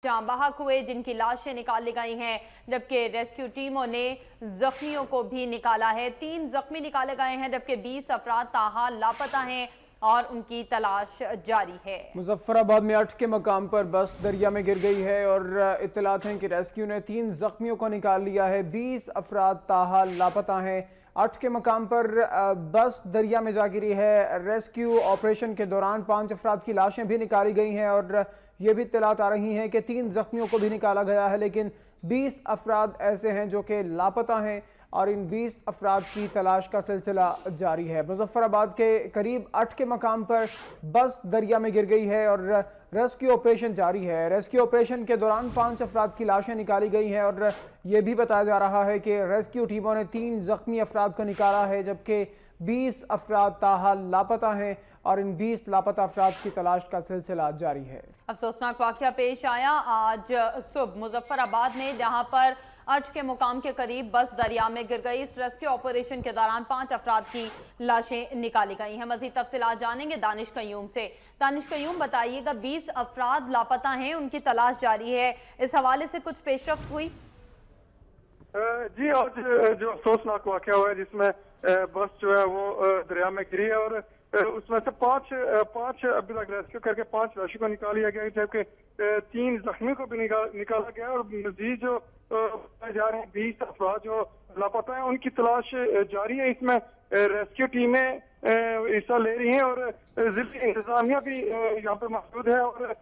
जहां हुए जिनकी लाशें निकाली गई हैं, जबकि रेस्क्यू टीमों ने जख्मियों को भी निकाला है। 3 जख्मी निकाले गए हैं, जबकि 20 अफराद ताहाल लापता हैं और उनकी तलाश जारी है। मुजफ्फराबाद में 8 के मकाम पर बस दरिया में गिर गई है और इत्तलात हैं कि रेस्क्यू ने 3 जख्मियों को निकाल लिया है। 20 अफराद ताहाल लापता हैं। 8 के मकाम पर बस दरिया में जा गिरी है। रेस्क्यू ऑपरेशन के दौरान 5 अफराद की लाशें भी निकाली गई हैं और ये भी इत्तलात आ रही हैं कि 3 जख्मियों को भी निकाला गया है, लेकिन 20 अफराद ऐसे हैं जो कि लापता हैं और इन 20 अफराद की तलाश का सिलसिला जारी है। मुजफ्फराबाद के करीब 8 के मकाम पर बस दरिया में गिर गई है और रेस्क्यू ऑपरेशन जारी है। रेस्क्यू ऑपरेशन के दौरान 5 अफराद की लाशें निकाली गई हैं और ये भी बताया जा रहा है कि रेस्क्यू टीमों ने 3 जख्मी अफराद को निकाला है, जबकि 20 अफराद ताहाल लापता हैं और इन 20 लापता अफराद की तलाश का सिलसिला जारी है। अफसोसनाक वाक़या पेश आया आज सुबह मुजफ्फराबाद में, जहां पर 8 के मुकाम के करीब बस दरिया में गिर गई। इस रेस्क्यू ऑपरेशन के दौरान 5 अफराद की लाशें निकाली गई हैं। मजीद तफसीलात जानेंगे दानिश कयूम से। दानिश कयूम, बताइएगा, 20 अफराद लापता हैं, उनकी तलाश जारी है, इस हवाले से कुछ पेशरफ्त हुई? जी, आज जो अफसोसनाक वाक़या हुआ है जिसमें बस जो है वो दरिया में गिरी है और उसमें से पांच अभी तक रेस्क्यू करके 5 लाशों को निकाल लिया गया, जबकि 3 जख्मी को भी निकाला गया और मजीद जो जा रहे हैं 20 अफराद जो लापता हैं उनकी तलाश जारी है। इसमें रेस्क्यू टीमें हिस्सा ले रही हैं और जिला इंतजामिया भी यहाँ पे मौजूद है और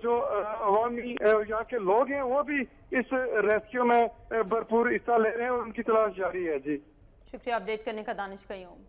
जो अवामी यहाँ के लोग हैं वो भी इस रेस्क्यू में भरपूर हिस्सा ले रहे हैं और उनकी तलाश जारी है। जी, शुक्रिया अपडेट करने का दानिश कयूम।